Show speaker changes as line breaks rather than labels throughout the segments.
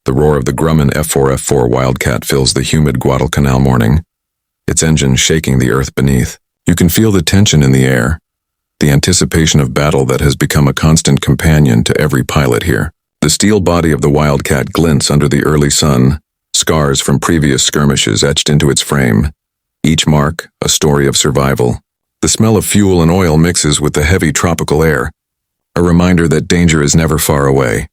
The roar of the Grumman F4F-4 Wildcat fills the humid Guadalcanal morning, its engine shaking the earth beneath. You can feel the tension in the air, the anticipation of battle that has become a constant companion to every pilot here. The steel body of the Wildcat glints under the early sun, scars from previous skirmishes etched into its frame. Each mark, a story of survival. The smell of fuel and oil mixes with the heavy tropical air, a reminder that danger is never far away.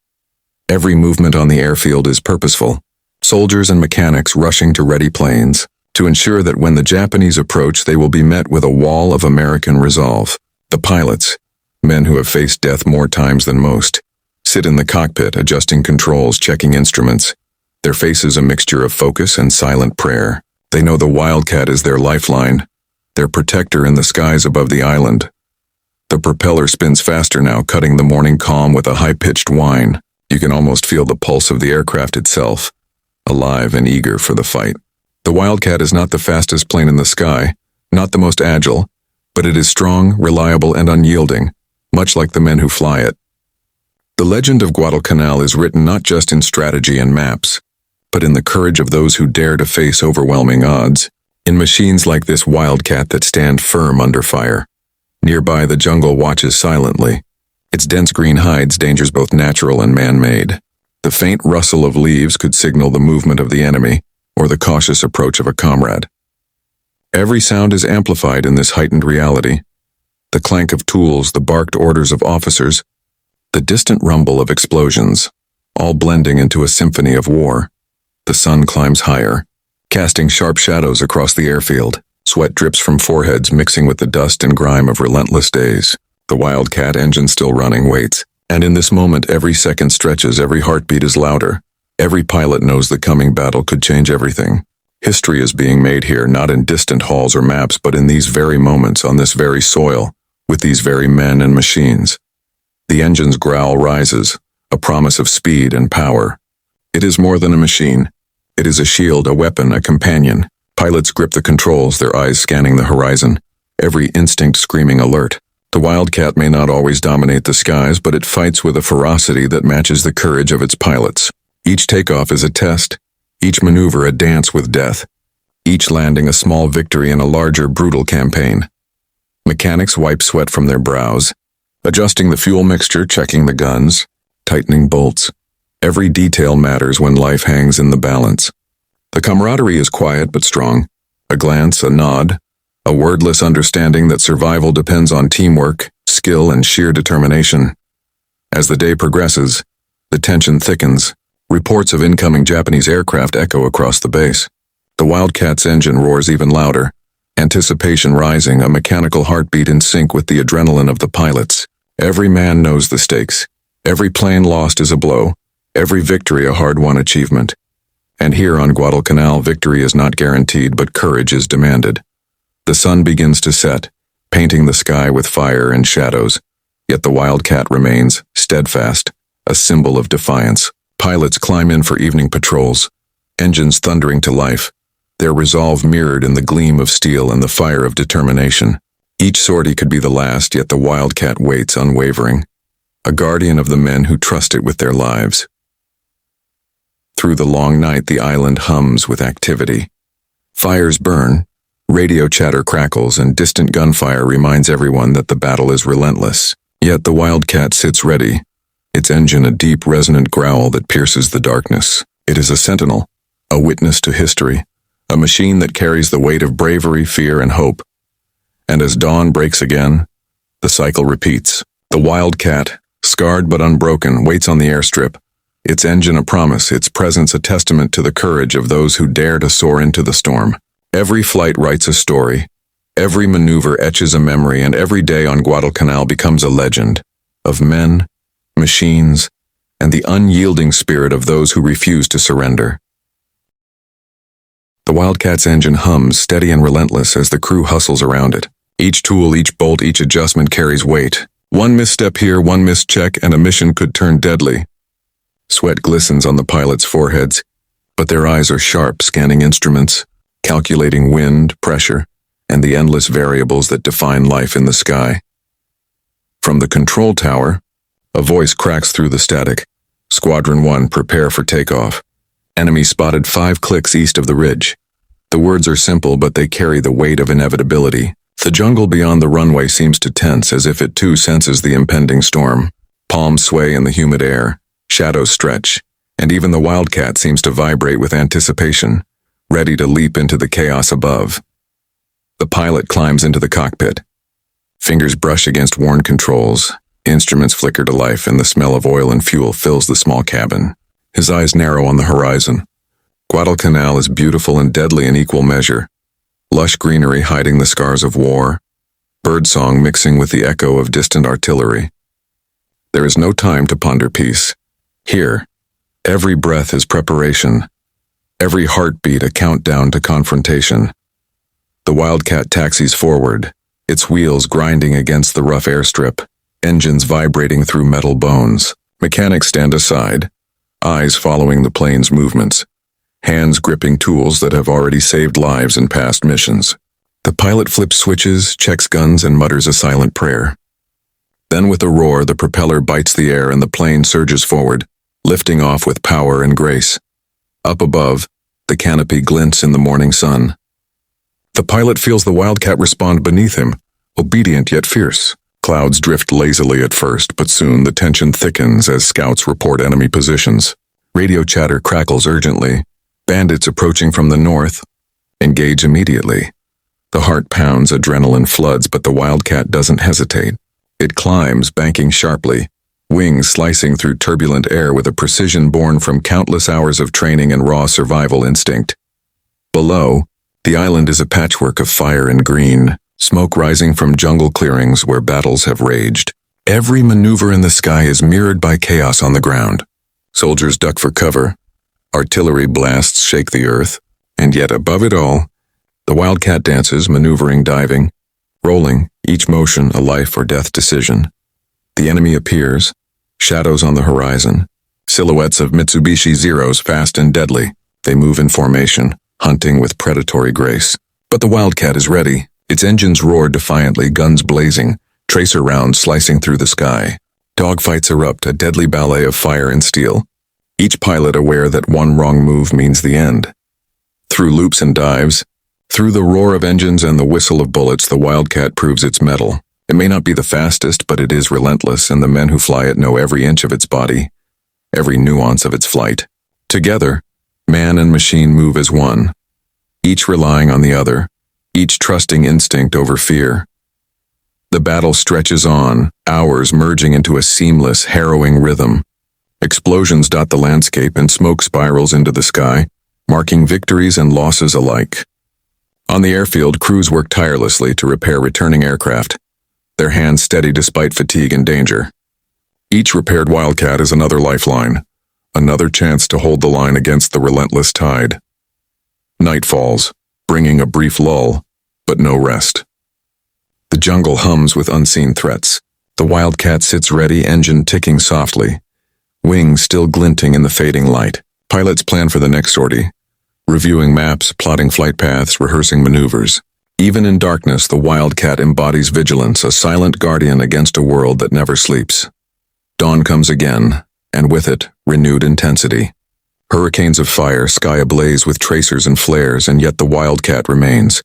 Every movement on the airfield is purposeful, soldiers and mechanics rushing to ready planes, to ensure that when the Japanese approach they will be met with a wall of American resolve. The pilots, men who have faced death more times than most, sit in the cockpit adjusting controls, checking instruments, their faces a mixture of focus and silent prayer. They know the Wildcat is their lifeline, their protector in the skies above the island. The propeller spins faster now, cutting the morning calm with a high-pitched whine. You can almost feel the pulse of the aircraft itself, alive and eager for the fight. The Wildcat is not the fastest plane in the sky, not the most agile, but it is strong, reliable, and unyielding, much like the men who fly it. The legend of Guadalcanal is written not just in strategy and maps, but in the courage of those who dare to face overwhelming odds, in machines like this Wildcat that stand firm under fire. Nearby, the jungle watches silently. Its dense green hides dangers both natural and man-made. The faint rustle of leaves could signal the movement of the enemy or the cautious approach of a comrade. Every sound is amplified in this heightened reality. The clank of tools, the barked orders of officers, the distant rumble of explosions, all blending into a symphony of war. The sun climbs higher, casting sharp shadows across the airfield. Sweat drips from foreheads mixing with the dust and grime of relentless days. The Wildcat engine still running waits, and in this moment every second stretches, every heartbeat is louder. Every pilot knows the coming battle could change everything. History is being made here, not in distant halls or maps, but in these very moments, on this very soil, with these very men and machines. The engine's growl rises, a promise of speed and power. It is more than a machine. It is a shield, a weapon, a companion. Pilots grip the controls, their eyes scanning the horizon, every instinct screaming alert. The Wildcat may not always dominate the skies, but it fights with a ferocity that matches the courage of its pilots. Each takeoff is a test, each maneuver a dance with death, each landing a small victory in a larger, brutal campaign. Mechanics wipe sweat from their brows, adjusting the fuel mixture, checking the guns, tightening bolts. Every detail matters when life hangs in the balance. The camaraderie is quiet but strong. A glance, a nod, a wordless understanding that survival depends on teamwork, skill, and sheer determination. As the day progresses, the tension thickens. Reports of incoming Japanese aircraft echo across the base. The Wildcat's engine roars even louder, anticipation rising, a mechanical heartbeat in sync with the adrenaline of the pilots. Every man knows the stakes. Every plane lost is a blow, every victory a hard-won achievement. And here on Guadalcanal, victory is not guaranteed, but courage is demanded. The sun begins to set, painting the sky with fire and shadows, yet the Wildcat remains, steadfast, a symbol of defiance. Pilots climb in for evening patrols, engines thundering to life, their resolve mirrored in the gleam of steel and the fire of determination. Each sortie could be the last, yet the Wildcat waits unwavering, a guardian of the men who trust it with their lives. Through the long night, the island hums with activity. Fires burn, radio chatter crackles, and distant gunfire reminds everyone that the battle is relentless. Yet the Wildcat sits ready, its engine a deep, resonant growl that pierces the darkness. It is a sentinel, a witness to history, a machine that carries the weight of bravery, fear, and hope. And as dawn breaks again, the cycle repeats. The Wildcat, scarred but unbroken, waits on the airstrip, its engine a promise, its presence a testament to the courage of those who dare to soar into the storm. Every flight writes a story, every maneuver etches a memory, and every day on Guadalcanal becomes a legend of men, machines, and the unyielding spirit of those who refuse to surrender. The Wildcat's engine hums, steady and relentless, as the crew hustles around it. Each tool, each bolt, each adjustment carries weight. One misstep here, one missed check, and a mission could turn deadly. Sweat glistens on the pilots' foreheads, but their eyes are sharp, scanning instruments, calculating wind, pressure, and the endless variables that define life in the sky. From the control tower, a voice cracks through the static. Squadron 1, prepare for takeoff. Enemy spotted 5 clicks east of the ridge. The words are simple, but they carry the weight of inevitability. The jungle beyond the runway seems to tense as if it too senses the impending storm. Palms sway in the humid air, shadows stretch, and even the Wildcat seems to vibrate with anticipation, ready to leap into the chaos above. The pilot climbs into the cockpit. Fingers brush against worn controls, instruments flicker to life, and the smell of oil and fuel fills the small cabin. His eyes narrow on the horizon. Guadalcanal is beautiful and deadly in equal measure. Lush greenery hiding the scars of war, birdsong mixing with the echo of distant artillery. There is no time to ponder peace. Here, every breath is preparation, every heartbeat a countdown to confrontation. The Wildcat taxis forward, its wheels grinding against the rough airstrip, engines vibrating through metal bones. Mechanics stand aside, eyes following the plane's movements, hands gripping tools that have already saved lives in past missions. The pilot flips switches, checks guns, and mutters a silent prayer. Then with a roar, the propeller bites the air and the plane surges forward, lifting off with power and grace. Up above, the canopy glints in the morning sun. The pilot feels the Wildcat respond beneath him, obedient yet fierce. Clouds drift lazily at first, but soon the tension thickens as scouts report enemy positions. Radio chatter crackles urgently. Bandits approaching from the north. Engage immediately. The heart pounds, adrenaline floods, but the Wildcat doesn't hesitate. It climbs, banking sharply, wings slicing through turbulent air with a precision born from countless hours of training and raw survival instinct. Below, the island is a patchwork of fire and green, smoke rising from jungle clearings where battles have raged. Every maneuver in the sky is mirrored by chaos on the ground. Soldiers duck for cover. Artillery blasts shake the earth. And yet above it all, the Wildcat dances, maneuvering, diving, rolling, each motion a life or death decision. The enemy appears, shadows on the horizon, silhouettes of Mitsubishi Zeros fast and deadly. They move in formation, hunting with predatory grace. But the Wildcat is ready. Its engines roar defiantly, guns blazing, tracer rounds slicing through the sky. Dogfights erupt, a deadly ballet of fire and steel. Each pilot aware that one wrong move means the end. Through loops and dives, through the roar of engines and the whistle of bullets, the Wildcat proves its mettle. It may not be the fastest, but it is relentless, and the men who fly it know every inch of its body, every nuance of its flight. Together, man and machine move as one, each relying on the other, each trusting instinct over fear. The battle stretches on, hours merging into a seamless, harrowing rhythm. Explosions dot the landscape and smoke spirals into the sky, marking victories and losses alike. On the airfield, crews work tirelessly to repair returning aircraft, their hands steady despite fatigue and danger. Each repaired Wildcat is another lifeline, another chance to hold the line against the relentless tide. Night falls, bringing a brief lull, but no rest. The jungle hums with unseen threats. The Wildcat sits ready, engine ticking softly, wings still glinting in the fading light. Pilots plan for the next sortie, reviewing maps, plotting flight paths, rehearsing maneuvers. Even in darkness, the Wildcat embodies vigilance, a silent guardian against a world that never sleeps. Dawn comes again, and with it, renewed intensity. Hurricanes of fire, sky ablaze with tracers and flares, and yet the Wildcat remains,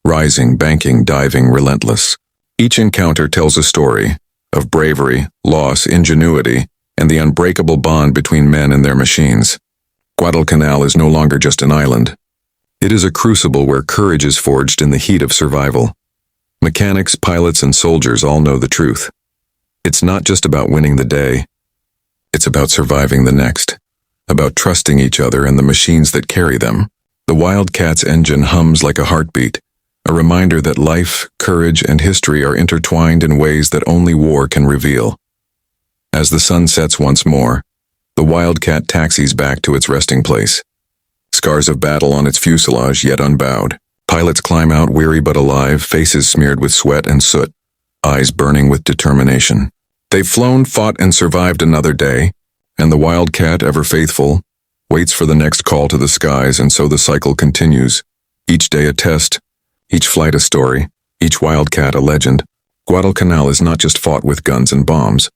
rising, banking, diving, relentless. Each encounter tells a story of bravery, loss, ingenuity, and the unbreakable bond between men and their machines. Guadalcanal is no longer just an island. It is a crucible where courage is forged in the heat of survival. Mechanics, pilots, and soldiers all know the truth. It's not just about winning the day. It's about surviving the next, about trusting each other and the machines that carry them. The Wildcat's engine hums like a heartbeat, a reminder that life, courage, and history are intertwined in ways that only war can reveal. As the sun sets once more, the Wildcat taxis back to its resting place. Scars of battle on its fuselage, yet unbowed. Pilots climb out weary but alive, faces smeared with sweat and soot, eyes burning with determination. They've flown, fought, and survived another day, and the Wildcat, ever faithful, waits for the next call to the skies, and so the cycle continues. Each day a test, each flight a story, each Wildcat a legend. Guadalcanal is not just fought with guns and bombs.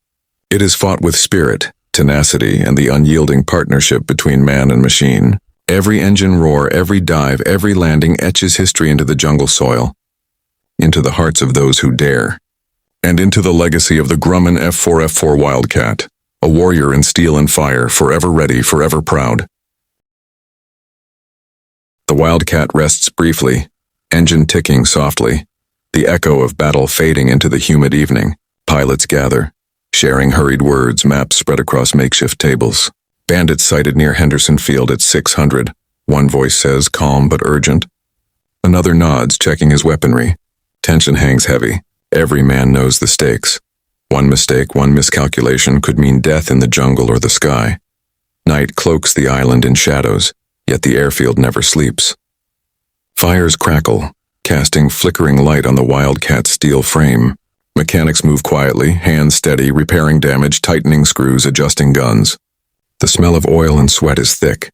It is fought with spirit, tenacity, and the unyielding partnership between man and machine. Every engine roar, every dive, every landing etches history into the jungle soil, into the hearts of those who dare, and into the legacy of the Grumman F4F-4 Wildcat, a warrior in steel and fire, forever ready, forever proud. The Wildcat rests briefly, engine ticking softly, the echo of battle fading into the humid evening. Pilots gather, sharing hurried words, maps spread across makeshift tables. Bandits sighted near Henderson Field at 600. One voice says, calm but urgent. Another nods, checking his weaponry. Tension hangs heavy. Every man knows the stakes. One mistake, one miscalculation could mean death in the jungle or the sky. Night cloaks the island in shadows, yet the airfield never sleeps. Fires crackle, casting flickering light on the Wildcat's steel frame. Mechanics move quietly, hands steady, repairing damage, tightening screws, adjusting guns. The smell of oil and sweat is thick.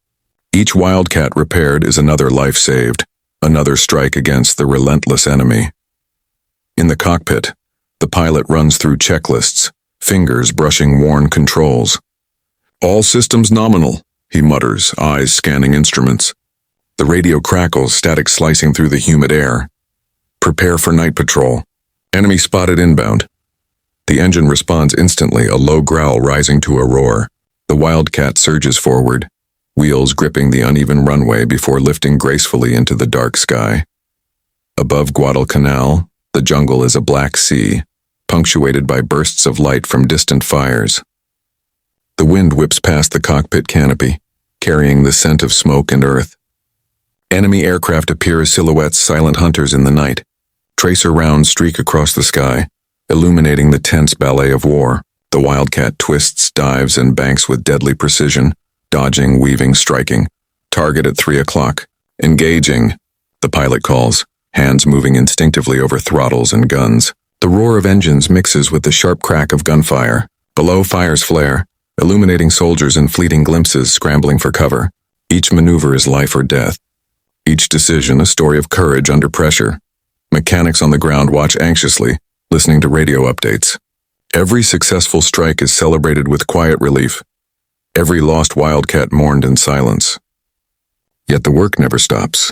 Each Wildcat repaired is another life saved, another strike against the relentless enemy. In the cockpit, the pilot runs through checklists, fingers brushing worn controls. All systems nominal, he mutters, eyes scanning instruments. The radio crackles, static slicing through the humid air. Prepare for night patrol. Enemy spotted inbound. The engine responds instantly, a low growl rising to a roar. The Wildcat surges forward, wheels gripping the uneven runway before lifting gracefully into the dark sky. Above Guadalcanal, the jungle is a black sea, punctuated by bursts of light from distant fires. The wind whips past the cockpit canopy, carrying the scent of smoke and earth. Enemy aircraft appear as silhouettes, silent hunters in the night. Tracer rounds streak across the sky, illuminating the tense ballet of war. The Wildcat twists, dives, and banks with deadly precision, dodging, weaving, striking. Target at 3 o'clock. Engaging, the pilot calls, hands moving instinctively over throttles and guns. The roar of engines mixes with the sharp crack of gunfire. Below, fires flare, illuminating soldiers in fleeting glimpses scrambling for cover. Each maneuver is life or death. Each decision a story of courage under pressure. Mechanics on the ground watch anxiously, listening to radio updates. Every successful strike is celebrated with quiet relief. Every lost Wildcat mourned in silence. Yet the work never stops.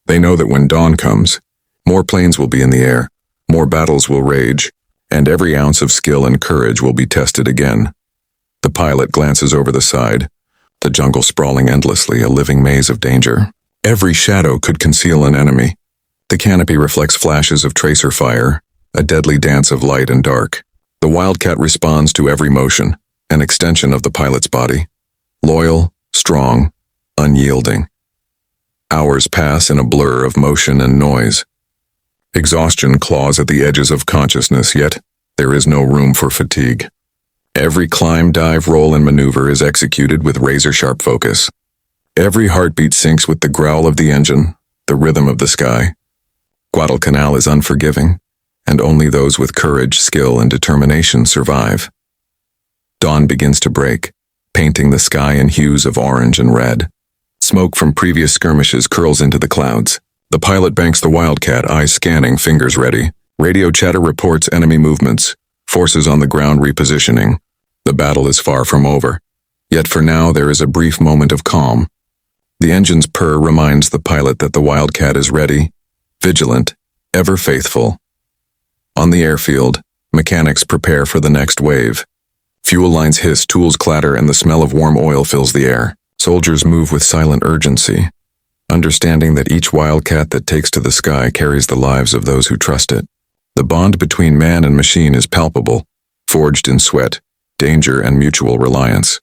They know that when dawn comes, more planes will be in the air, more battles will rage, and every ounce of skill and courage will be tested again. The pilot glances over the side, the jungle sprawling endlessly, a living maze of danger. Every shadow could conceal an enemy. The canopy reflects flashes of tracer fire, a deadly dance of light and dark. The Wildcat responds to every motion, an extension of the pilot's body. Loyal, strong, unyielding. Hours pass in a blur of motion and noise. Exhaustion claws at the edges of consciousness, yet there is no room for fatigue. Every climb, dive, roll, and maneuver is executed with razor-sharp focus. Every heartbeat syncs with the growl of the engine, the rhythm of the sky. Guadalcanal is unforgiving, and only those with courage, skill, and determination survive. Dawn begins to break, painting the sky in hues of orange and red. Smoke from previous skirmishes curls into the clouds. The pilot banks the Wildcat, eyes scanning, fingers ready. Radio chatter reports enemy movements, forces on the ground repositioning. The battle is far from over. Yet for now there is a brief moment of calm. The engine's purr reminds the pilot that the Wildcat is ready, vigilant, ever faithful. On the airfield, mechanics prepare for the next wave. Fuel lines hiss, tools clatter, and the smell of warm oil fills the air. Soldiers move with silent urgency, understanding that each Wildcat that takes to the sky carries the lives of those who trust it. The bond between man and machine is palpable, forged in sweat, danger, and mutual reliance.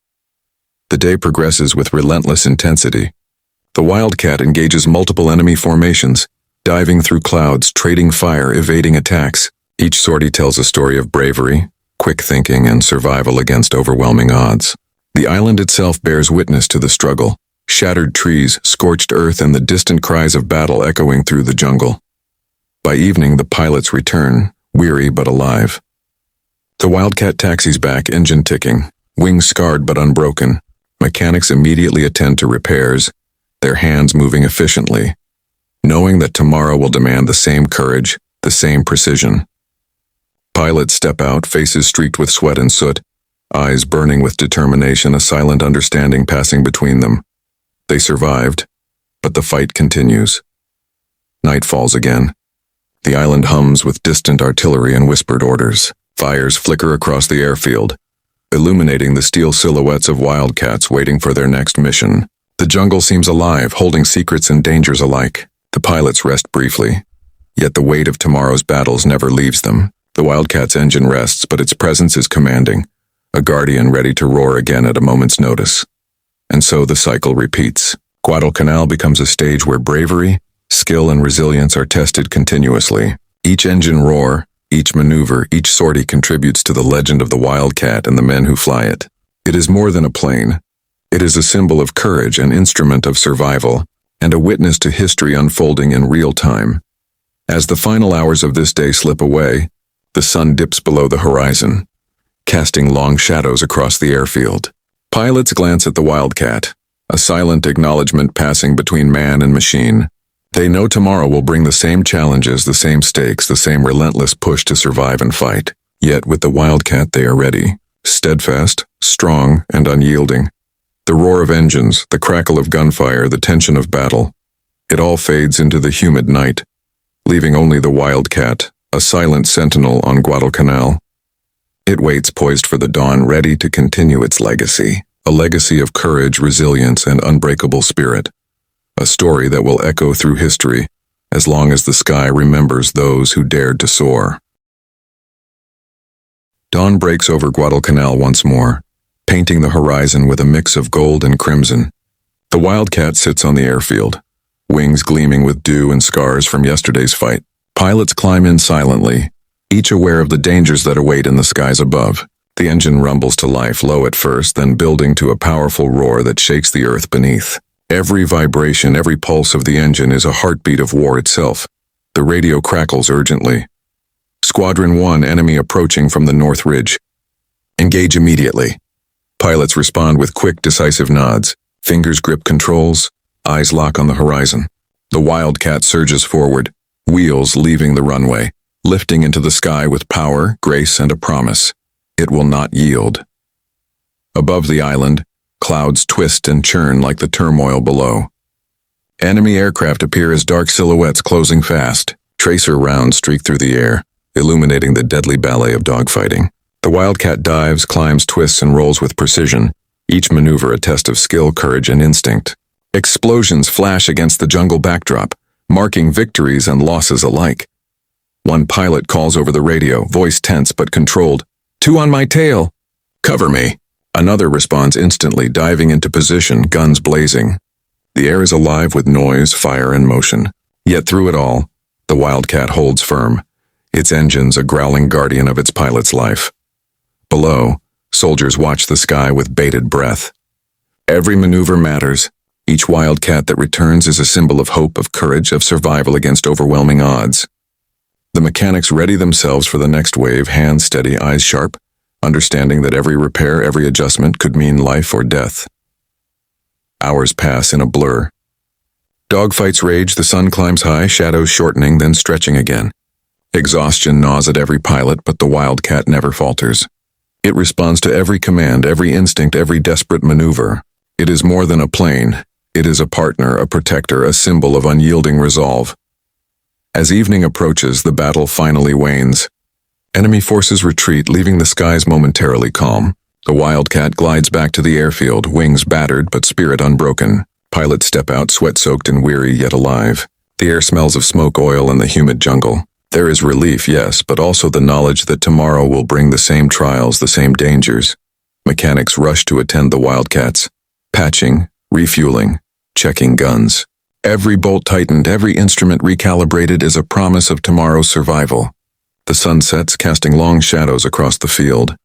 The day progresses with relentless intensity. The Wildcat engages multiple enemy formations, diving through clouds, trading fire, evading attacks. Each sortie tells a story of bravery, quick thinking, and survival against overwhelming odds. The island itself bears witness to the struggle, shattered trees, scorched earth, and the distant cries of battle echoing through the jungle. By evening, the pilots return, weary but alive. The Wildcat taxis back, engine ticking, wings scarred but unbroken. Mechanics immediately attend to repairs, their hands moving efficiently, knowing that tomorrow will demand the same courage, the same precision. Pilots step out, faces streaked with sweat and soot, eyes burning with determination, a silent understanding passing between them. They survived, but the fight continues. Night falls again. The island hums with distant artillery and whispered orders. Fires flicker across the airfield, illuminating the steel silhouettes of wildcats waiting for their next mission. The jungle seems alive, holding secrets and dangers alike. The pilots rest briefly, yet the weight of tomorrow's battles never leaves them. The Wildcat's engine rests, but its presence is commanding, a guardian ready to roar again at a moment's notice. And so the cycle repeats. Guadalcanal becomes a stage where bravery, skill, and resilience are tested continuously. Each engine roar, each maneuver, each sortie contributes to the legend of the Wildcat and the men who fly it. It is more than a plane. It is a symbol of courage, an instrument of survival, and a witness to history unfolding in real time. As the final hours of this day slip away, the sun dips below the horizon, casting long shadows across the airfield. Pilots glance at the Wildcat, a silent acknowledgement passing between man and machine. They know tomorrow will bring the same challenges, the same stakes, the same relentless push to survive and fight. Yet with the Wildcat they are ready, steadfast, strong, and unyielding. The roar of engines, the crackle of gunfire, the tension of battle. It all fades into the humid night, leaving only the Wildcat, a silent sentinel on Guadalcanal. It waits poised for the dawn, ready to continue its legacy, a legacy of courage, resilience, and unbreakable spirit. A story that will echo through history as long as the sky remembers those who dared to soar. Dawn breaks over Guadalcanal once more, painting the horizon with a mix of gold and crimson. The Wildcat sits on the airfield, wings gleaming with dew and scars from yesterday's fight. Pilots climb in silently, each aware of the dangers that await in the skies above. The engine rumbles to life, low at first, then building to a powerful roar that shakes the earth beneath. Every vibration, every pulse of the engine is a heartbeat of war itself. The radio crackles urgently. Squadron 1, enemy approaching from the North Ridge. Engage immediately. Pilots respond with quick, decisive nods. Fingers grip controls, eyes lock on the horizon. The Wildcat surges forward, wheels leaving the runway, lifting into the sky with power, grace, and a promise. It will not yield. Above the island, clouds twist and churn like the turmoil below. Enemy aircraft appear as dark silhouettes closing fast. Tracer rounds streak through the air, illuminating the deadly ballet of dogfighting. The Wildcat dives, climbs, twists, and rolls with precision, each maneuver a test of skill, courage, and instinct. Explosions flash against the jungle backdrop, marking victories and losses alike. One pilot calls over the radio, voice tense but controlled. 2 on my tail. Cover me. Another responds instantly, diving into position, guns blazing. The air is alive with noise, fire, and motion. Yet through it all, the Wildcat holds firm, its engines a growling guardian of its pilot's life. Below, soldiers watch the sky with bated breath. Every maneuver matters. Each Wildcat that returns is a symbol of hope, of courage, of survival against overwhelming odds. The mechanics ready themselves for the next wave, hands steady, eyes sharp, understanding that every repair, every adjustment could mean life or death. Hours pass in a blur. Dogfights rage, the sun climbs high, shadows shortening, then stretching again. Exhaustion gnaws at every pilot, but the Wildcat never falters. It responds to every command, every instinct, every desperate maneuver. It is more than a plane. It is a partner, a protector, a symbol of unyielding resolve. As evening approaches, the battle finally wanes. Enemy forces retreat, leaving the skies momentarily calm. The Wildcat glides back to the airfield, wings battered but spirit unbroken. Pilots step out, sweat-soaked and weary yet alive. The air smells of smoke, oil, and the humid jungle. There is relief, yes, but also the knowledge that tomorrow will bring the same trials, the same dangers. Mechanics rush to attend the Wildcats, patching, refueling, checking guns. Every bolt tightened, every instrument recalibrated is a promise of tomorrow's survival. The sun sets, casting long shadows across the field,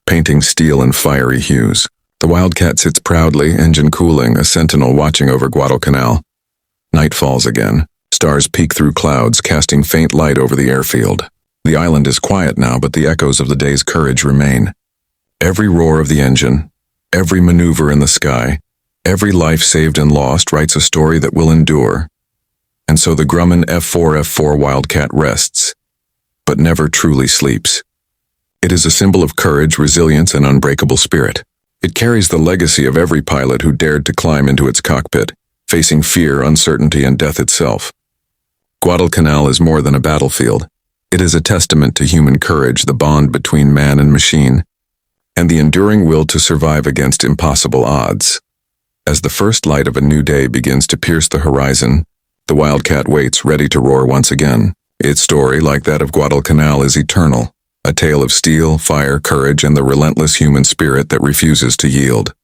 painting steel in fiery hues. The Wildcat sits proudly, engine cooling, a sentinel watching over Guadalcanal. Night falls again. Stars peek through clouds, casting faint light over the airfield. The island is quiet now, but the echoes of the day's courage remain. Every roar of the engine, every maneuver in the sky, every life saved and lost writes a story that will endure. And so the Grumman F4F-4 Wildcat rests, but never truly sleeps. It is a symbol of courage, resilience, and unbreakable spirit. It carries the legacy of every pilot who dared to climb into its cockpit, facing fear, uncertainty, and death itself. Guadalcanal is more than a battlefield. It is a testament to human courage, the bond between man and machine, and the enduring will to survive against impossible odds. As the first light of a new day begins to pierce the horizon, the Wildcat waits, ready to roar once again. Its story, like that of Guadalcanal, is eternal, a tale of steel, fire, courage, and the relentless human spirit that refuses to yield.